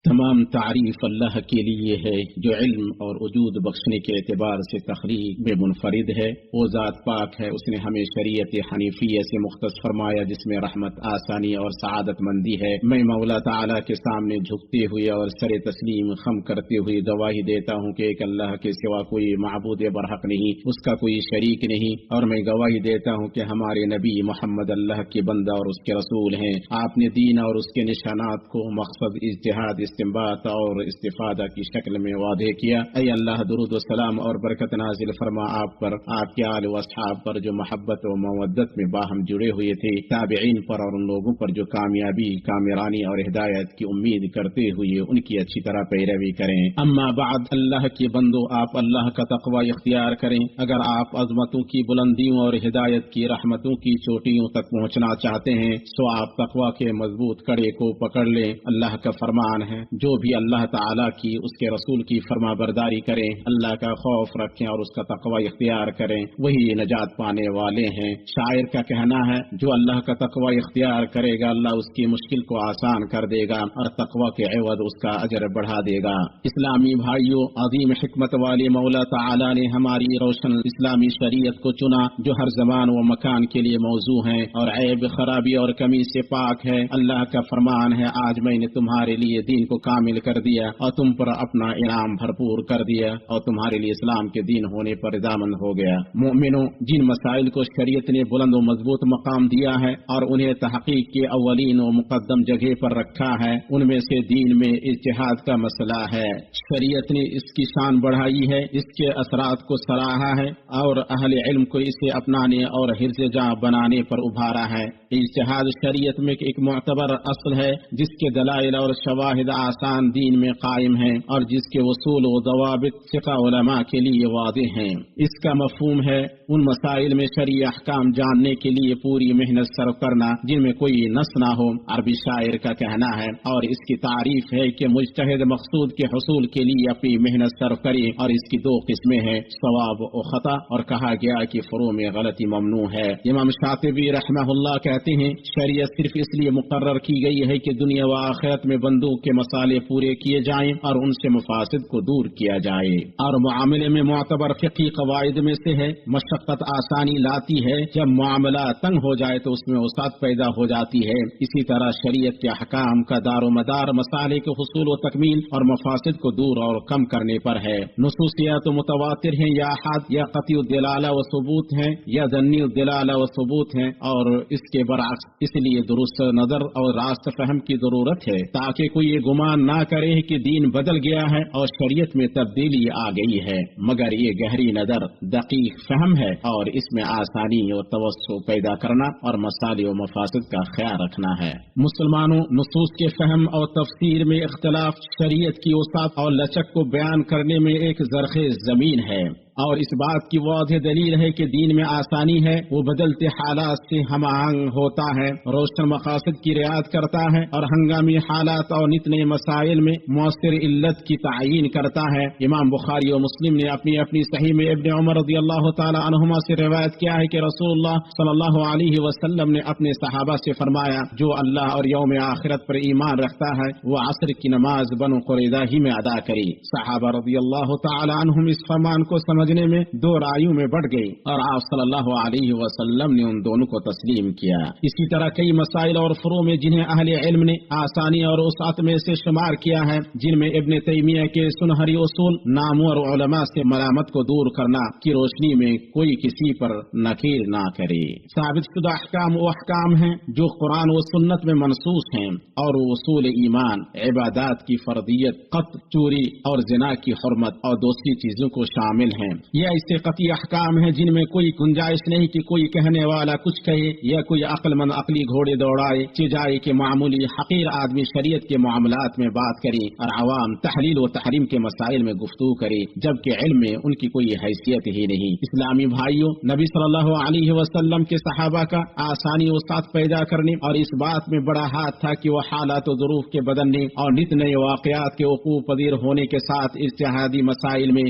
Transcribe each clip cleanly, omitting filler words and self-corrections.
تمام تعریف اللہ کے لیے ہے جو علم اور وجود بخشنے کے اعتبار سے تخلیق میں منفرد ہے۔ وہ ذات پاک ہے، اس نے ہمیں شریعت حنیفیہ سے مختص فرمایا جس میں رحمت، آسانی اور سعادت مندی ہے۔ میں مولا تعالیٰ کے سامنے جھکتے ہوئے اور سر تسلیم خم کرتے ہوئے گواہی دیتا ہوں کہ ایک اللہ کے سوا کوئی معبود برحق نہیں، اس کا کوئی شریک نہیں، اور میں گواہی دیتا ہوں کہ ہمارے نبی محمد اللہ کے بندہ اور اس کے رسول ہیں۔ آپ نے دین اور اس کے نشانات کو مقصد اجتہاد، استنباط اور استفادہ کی شکل میں واضح کیا۔ اے اللہ، درود و سلام اور برکت نازل فرما آپ پر، آپ کے آل و اصحاب پر جو محبت و مودت میں باہم جڑے ہوئے تھے، تابعین پر اور ان لوگوں پر جو کامیابی، کامرانی اور ہدایت کی امید کرتے ہوئے ان کی اچھی طرح پیروی کریں۔ اما بعد، اللہ کے بندو، آپ اللہ کا تقوی اختیار کریں۔ اگر آپ عظمتوں کی بلندیوں اور ہدایت کی رحمتوں کی چوٹیوں تک پہنچنا چاہتے ہیں تو آپ تقوی کے مضبوط کڑے کو پکڑ لیں۔ اللہ کا فرمان ہے، جو بھی اللہ تعالیٰ کی، اس کے رسول کی فرما برداری کریں، اللہ کا خوف رکھیں اور اس کا تقوی اختیار کریں، وہی نجات پانے والے ہیں۔ شاعر کا کہنا ہے، جو اللہ کا تقوی اختیار کرے گا اللہ اس کی مشکل کو آسان کر دے گا اور تقوی کے عوض اس کا اجر بڑھا دے گا۔ اسلامی بھائیوں، عظیم حکمت والے مولا تعالیٰ نے ہماری روشن اسلامی شریعت کو چنا جو ہر زمان و مکان کے لیے موضوع ہے اور عیب، خرابی اور کمی سے پاک ہے۔ اللہ کا فرمان ہے، آج میں نے تمہارے لیے دین کو کامل کر دیا اور تم پر اپنا انعام بھرپور کر دیا اور تمہارے لیے اسلام کے دین ہونے پر رضامند ہو گیا۔ مومنوں، جن مسائل کو شریعت نے بلند و مضبوط مقام دیا ہے اور انہیں تحقیق کے اولین و مقدم جگہ پر رکھا ہے، ان میں سے دین میں اجتہاد کا مسئلہ ہے۔ شریعت نے اس کی شان بڑھائی ہے، اس کے اثرات کو سراہا ہے اور اہل علم کو اسے اپنانے اور حفظ جاں بنانے پر ابھارا ہے۔ اجتہاد شریعت میں ایک معتبر اصل ہے جس کے دلائل اور شواہد آسان دین میں قائم ہیں اور جس کے اصول و ضوابط ثقہ علماء کے لیے واضح ہیں۔ اس کا مفہوم ہے ان مسائل میں شرعی احکام جاننے کے لیے پوری محنت صرف کرنا جن میں کوئی نص نہ ہو۔ عربی شاعر کا کہنا ہے اور اس کی تعریف ہے کہ مجتہد مقصود کے حصول کے لیے اپنی محنت صرف کرے، اور اس کی دو قسمیں ہیں، صواب و خطا، اور کہا گیا کہ فروع میں غلطی ممنوع ہے۔ امام شاطبی رحمہ اللہ کہتے ہیں، شریعت صرف اس لیے مقرر کی گئی ہے کہ دنیا و آخرت میں بندوں کے مسالے پورے کیے جائیں اور ان سے مفاسد کو دور کیا جائے، اور معاملے میں معتبر فقہی قواعد میں سے ہے مشقت آسانی لاتی ہے، جب معاملہ تنگ ہو جائے تو اس میں وسعت پیدا ہو جاتی ہے۔ اسی طرح شریعت کے احکام کا دار و مدار مسالے کے حصول و تکمیل اور مفاسد کو دور اور کم کرنے پر ہے۔ نصوصیات متواتر ہیں یا احاد، یا قطعی الدلالہ و ثبوت ہیں یا ظنی الدلالہ و ثبوت ہیں، اور اس کے برعکس۔ اس لیے درست نظر اور راست فہم کی ضرورت ہے تاکہ کوئی یہ گمان نہ کرے کہ دین بدل گیا ہے اور شریعت میں تبدیلی آ گئی ہے، مگر یہ گہری نظر، دقیق فہم ہے اور اس میں آسانی اور توسع پیدا کرنا اور مسائل و مفاسد کا خیال رکھنا ہے۔ مسلمانوں، نصوص کے فہم اور تفسیر میں اختلاف شریعت کی وسعت اور لچک کو بیان کرنے میں ایک زرخیز زمین ہے، اور اس بات کی واضح دلیل ہے کہ دین میں آسانی ہے، وہ بدلتے حالات سے ہم آہنگ ہوتا ہے، روشن مقاصد کی رعایت کرتا ہے اور ہنگامی حالات اور نت نئے مسائل میں مؤثر علت کی تعیین کرتا ہے۔ امام بخاری و مسلم نے اپنی صحیح میں ابن عمر رضی اللہ تعالی عنہما سے روایت کیا ہے کہ رسول اللہ صلی اللہ علیہ وسلم نے اپنے صحابہ سے فرمایا، جو اللہ اور یوم آخرت پر ایمان رکھتا ہے وہ عصر کی نماز بنو قریظہ ہی میں ادا کرے۔ صحابہ رضی اللہ تعالی عنہم اس فرمان کو سمجھنے میں دو رائیوں میں بڑھ گئی اور آپ صلی اللہ علیہ وسلم نے ان دونوں کو تسلیم کیا۔ اسی طرح کئی مسائل اور فروع میں جنہیں اہل علم نے آسانی اور وسعت میں سے شمار کیا ہے، جن میں ابن تیمیہ کے سنہری اصول، نامور علماء سے ملامت کو دور کرنا کی روشنی میں کوئی کسی پر نکیر نہ کرے۔ ثابت شدہ احکام و احکام ہیں جو قرآن و سنت میں منصوص ہیں، اور وہ اصول ایمان، عبادات کی فرضیت، قتل، چوری اور زنا کی حرمت اور دوسری چیزوں کو شامل ہیں۔ یہ ایسے قطعی احکام ہیں جن میں کوئی گنجائش نہیں کہ کوئی کہنے والا کچھ کہے یا کوئی عقل مند عقلی گھوڑے دوڑائے چجائے کہ معمولی حقیر آدمی شریعت کے معاملات میں بات کرے اور عوام تحلیل و تحریم کے مسائل میں گفتگو کرے، جبکہ علم میں ان کی کوئی حیثیت ہی نہیں۔ اسلامی بھائیوں، نبی صلی اللہ علیہ وسلم کے صحابہ کا آسانی و سعت پیدا کرنے اور اس بات میں بڑا ہاتھ تھا کہ وہ حالات و ظروف کے بدلنے اور نت نئے واقعات کے وقوع پذیر ہونے کے ساتھ اجتہادی مسائل میں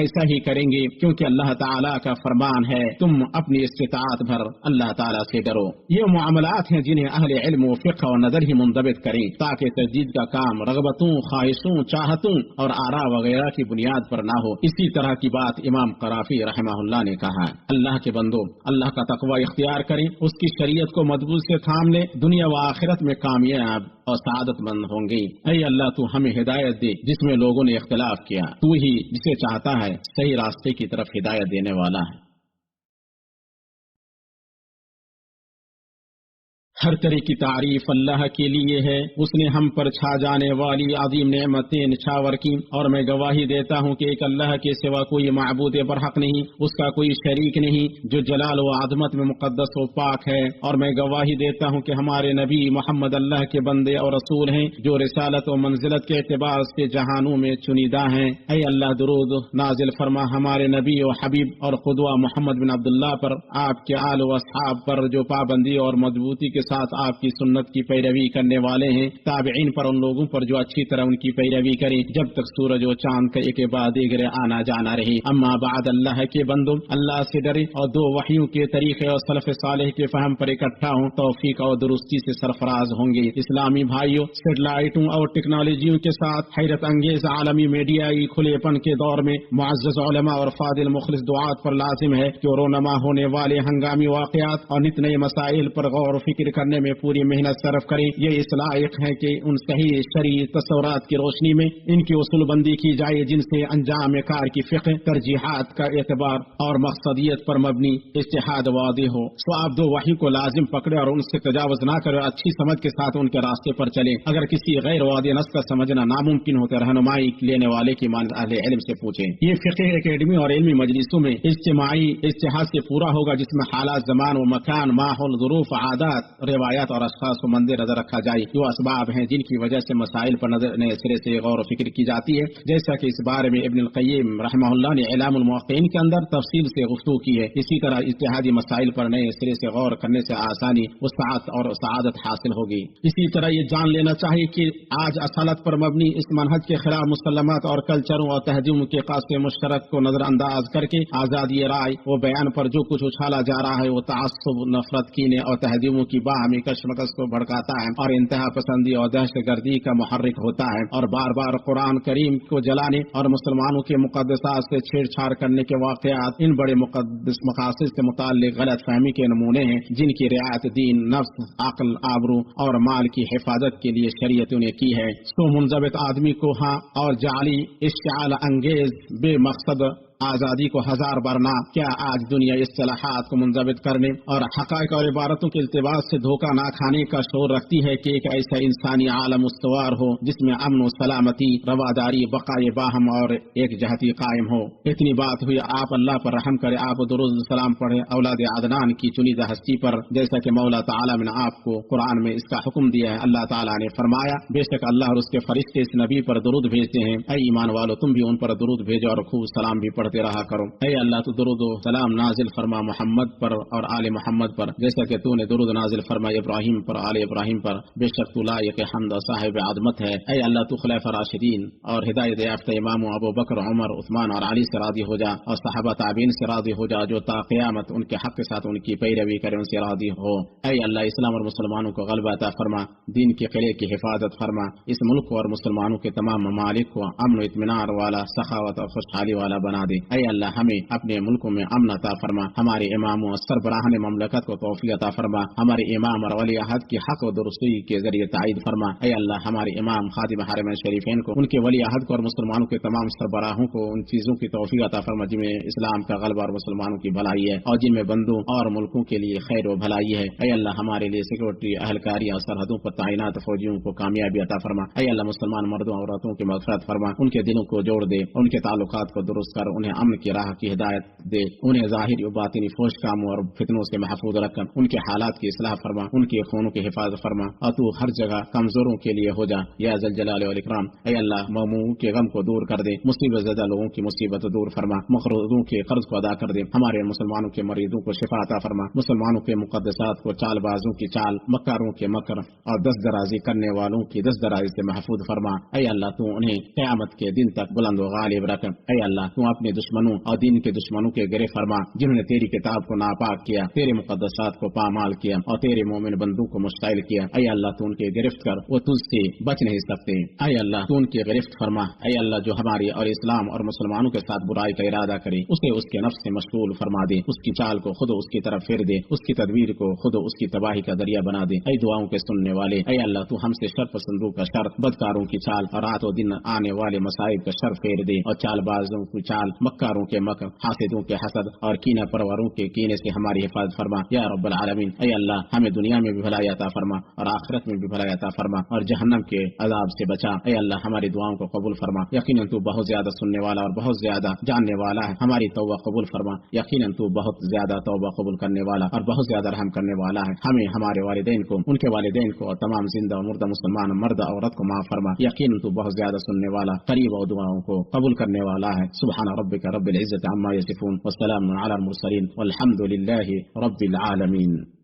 ایسا ہی کریں گے، کیونکہ اللہ تعالیٰ کا فرمان ہے تم اپنی استطاعت بھر اللہ تعالیٰ سے ڈرو۔ یہ معاملات ہیں جنہیں اہل علم و فقہ و نظر ہی منضبط کریں، تاکہ تجدید کا کام رغبتوں، خواہشوں، چاہتوں اور آراء وغیرہ کی بنیاد پر نہ ہو۔ اسی طرح کی بات امام قرافی رحمہ اللہ نے کہا ہے۔ اللہ کے بندو، اللہ کا تقوی اختیار کریں، اس کی شریعت کو مضبوط سے تھام لیں، دنیا و آخرت میں کامیاب اور سعادت مند ہوں گی۔ اے اللہ تو ہمیں ہدایت دے جس میں لوگوں نے اختلاف کیا، تو ہی جسے چاہتا ہے صحیح راستے کی طرف ہدایت دینے والا ہے۔ ہر طرح کی تعریف اللہ کے لیے ہے، اس نے ہم پر چھا جانے والی عظیم نعمتیں نچھاور کی، اور میں گواہی دیتا ہوں کہ ایک اللہ کے سوا کوئی معبود برحق نہیں، اس کا کوئی شریک نہیں، جو جلال و عظمت میں مقدس و پاک ہے، اور میں گواہی دیتا ہوں کہ ہمارے نبی محمد اللہ کے بندے اور رسول ہیں، جو رسالت و منزلت کے اعتبار سے جہانوں میں چنیدہ ہیں۔ اے اللہ درود نازل فرما ہمارے نبی و حبیب اور قدوہ محمد بن عبداللہ پر، آپ کے آل و اصحاب پر جو پابندی اور مضبوطی کے ساتھ آپ کی سنت کی پیروی کرنے والے ہیں، تابعین پر، ان لوگوں پر جو اچھی طرح ان کی پیروی کریں جب تک سورج و چاند کا ایک بعد دیگر آنا جانا رہے۔ اما بعد، اللہ کے بندو، اللہ سے ڈرے اور دو وحیوں کے طریقے اور سلف صالح کے فہم پر اکٹھا ہوں، توفیق اور درستی سے سرفراز ہوں گے۔ اسلامی بھائیوں، سیٹلائٹوں اور ٹیکنالوجیوں کے ساتھ حیرت انگیز عالمی میڈیائی کھلے پن کے دور میں معزز علماء اور فاضل مخلص دعات پر لازم ہے کہ رونما ہونے والے ہنگامی واقعات اور نت نئے مسائل پر غور و فکر کرنے میں پوری محنت صرف کریں۔ یہ اس لائق ہے کہ ان صحیح شرعی تصورات کی روشنی میں ان کی اصول بندی کی جائے، جن سے انجام کار کی فقہ، ترجیحات کا اعتبار اور مقصدیت پر مبنی اجتہاد واضح ہو۔ سو آپ دو وحی کو لازم پکڑے اور ان سے تجاوز نہ کرے، اچھی سمجھ کے ساتھ ان کے راستے پر چلیں۔ اگر کسی غیر واضح نص کا سمجھنا ناممکن ہو تو رہنمائی لینے والے کی مانند اہل علم سے پوچھیں۔ یہ فقہ اکیڈمی اور علمی مجلسوں میں اجتماعی اجتہاد سے پورا ہوگا، جس میں حالات، زمان و مکان، ماحول، ظروف، عادات، روایات اور اشخاص کو مد نظر رکھا جائے، جو اسباب ہیں جن کی وجہ سے مسائل پر نئے سرے سے غور و فکر کی جاتی ہے، جیسا کہ اس بارے میں ابن القیم رحمہ اللہ نے اعلام الموقعین کے اندر تفصیل سے گفتگو کی ہے۔ اسی طرح اجتہادی مسائل پر نئے سرے سے غور کرنے سے آسانی، وسعت اور سعادت حاصل ہوگی۔ اسی طرح یہ جان لینا چاہیے کہ آج اصالت پر مبنی اس منہج کے خلاف مسلمات اور کلچروں اور تہذیبوں کے قاصد مشترک کو نظر انداز کر کے آزادی رائے و بیان پر جو کچھ اچھالا جا رہا ہے، وہ تعصب، نفرت، کینے اور تہذیبوں کی باہمی کشمکش کو بھڑکاتا ہے اور انتہا پسندی اور دہشت گردی کا محرک ہوتا ہے، اور بار بار قرآن کریم کو جلانے اور مسلمانوں کے مقدسات سے چھیڑ چھاڑ کرنے کے واقعات ان بڑے مقدس مقاصد سے متعلق غلط فہمی کے نمونے ہیں، جن کی رعایت دین، نفس، عقل، آبرو اور مال کی حفاظت کے لیے شریعتوں نے کی ہے۔ سو منضبط آدمی کو ہاں اور جعلی اشتعال انگیز بے مقصد آزادی کو ہزار بار نہ، کیا آج دنیا اصطلاحات کو منضبط کرنے اور حقائق اور عبارتوں کے التباس سے دھوکہ نہ کھانے کا شعور رکھتی ہے کہ ایک ایسا انسانی عالم استوار ہو جس میں امن و سلامتی، رواداری، بقائے باہم اور ایک جہتی قائم ہو۔ اتنی بات ہوئی، آپ اللہ پر رحم کرے، آپ درود السلام پڑھے اولاد عدنان کی چنیدہ ہستی پر، جیسا کہ مولا تعالیٰ نے آپ کو قرآن میں اس کا حکم دیا ہے۔ اللہ تعالیٰ نے فرمایا، بے شک اللہ اور اس کے فرشتے اس نبی پر درود بھیجتے ہیں، اے ایمان والو تم بھی ان پر درود بھیجو اور خوب سلام بھی پڑھتے رہا کرو۔ اے اللہ تو درود و سلام نازل فرما محمد پر اور آل محمد پر، جیسا کہ تو نے درود نازل فرما ابراہیم پر، آل ابراہیم پر، بے شک تو لائق حمد و صاحب عظمت ہے۔ اے اللہ تو خلفاء راشدین اور ہدایت یافتہ امام ابو بکر، عمر، عثمان اور علی سے راضی ہو جا، اور صحابہ تابعین سے راضی ہو جا، جو تا قیامت ان کے حق کے ساتھ ان کی پیروی کرے، ان سے راضی ہو۔ اے اللہ اسلام اور مسلمانوں کو غلبہ عطا فرما، دین کے قلعے کی حفاظت فرما، اس ملک اور مسلمانوں کے تمام ممالک کو امن و اطمینان والا، سخاوت اور خوشحالی والا بنا دے۔ اے اللہ ہمیں اپنے ملکوں میں امن عطا فرما، ہمارے اماموں اور سربراہان مملکت کو توفیق عطا فرما، ہمارے امام اور ولی عہد کی حق و درستی کے ذریعے تائید فرما۔ اے اللہ ہمارے امام خادم حرمین شریفین کو، ان کے ولی عہد کو اور مسلمانوں کے تمام سربراہوں کو ان چیزوں کی توفیق عطا فرما جن میں اسلام کا غلبہ اور مسلمانوں کی بھلائی ہے، اور جن میں بندوں اور ملکوں کے لیے خیر و بھلائی ہے۔ اے اللہ ہمارے لیے سیکورٹی اہلکاری اور سرحدوں پر تعینات فوجیوں کو کامیابی عطا فرما۔ اے اللہ مسلمان مردوں اور عورتوں کی مغفرت فرما، ان کے دلوں کو جوڑ دے، ان کے تعلقات کو درست کر، انہیں انہیں امن کی راہ کی ہدایت دے، انہیں ظاہری و باطنی فوش کاموں اور فتنوں سے محفوظ رکھ کر ان کے حالات کی اصلاح فرما، ان کے خونوں کی حفاظت فرما، اور تو ہر جگہ کمزوروں کے لیے ہو جا یا ذل جلال والاکرام۔ اے اللہ مغموموں کے غم کو دور کر دے، مصیبت زدہ لوگوں کی مصیبت دور فرما، مقروضوں کے قرض کو ادا کر دے، ہمارے مسلمانوں کے مریضوں کو شفا عطا فرما، مسلمانوں کے مقدسات کو چال بازوں کی چال، مکاروں کے مکر اور دست درازی کرنے والوں کی دست درازی سے محفوظ فرما۔ اے اللہ تو انہیں قیامت کے دن تک بلند و غالب رکھ۔ اے اللہ تو اپنے دشمنوں اور دین کے دشمنوں کے گرے فرما، جنہوں نے تیری کتاب کو ناپاک کیا، تیرے مقدسات کو پامال کیا اور تیرے مومن بندوں کو مشتعل کیا۔ اے اللہ تو ان کے گرفت کر، وہ تجھ سے بچ نہیں سکتے۔ اے اللہ تو ان کی گرفت فرما۔ اے اللہ جو ہماری اور اسلام اور مسلمانوں کے ساتھ برائی کا ارادہ کرے، اسے اس کے نفس سے مشغول فرما دے، اس کی چال کو خود اس کی طرف پھیر دے، اس کی تدبیر کو خود اس کی تباہی کا ذریعہ بنا دے۔ اے دعاؤں کے سننے والے، اے اللہ تو ہم سے شر پسندوں کا شر، بدکاروں کی چال اور رات و دن آنے والے مصائب کا شر پھیر دے، اور چال بازوں کی چال، مکاروں کے مکر، حاسدوں کے حسد اور کینہ پروروں کے کینے سے ہماری حفاظت فرما یا رب العالمین۔ اے اللہ ہمیں دنیا میں بھی بھلائی عطا فرما اور آخرت میں بھی بھلائی عطا فرما، اور جہنم کے عذاب سے بچا۔ اے اللہ ہماری دعاؤں کو قبول فرما، یقیناً تو بہت زیادہ سننے والا اور بہت زیادہ جاننے والا ہے۔ ہماری توبہ قبول فرما، یقیناً تو بہت زیادہ توبہ قبول کرنے والا اور بہت زیادہ رحم کرنے والا ہے۔ ہمیں، ہمارے والدین کو، ان کے والدین کو اور تمام زندہ و مردہ مسلمان مرد عورت کو معاف فرما، یقیناً تو بہت زیادہ سننے والا، قریب اور دعاؤں کو قبول کرنے والا ہے۔ سبحان ربک رب العزة عما یصفون، والسلام علی المرسلین، والحمد للہ رب العالمین۔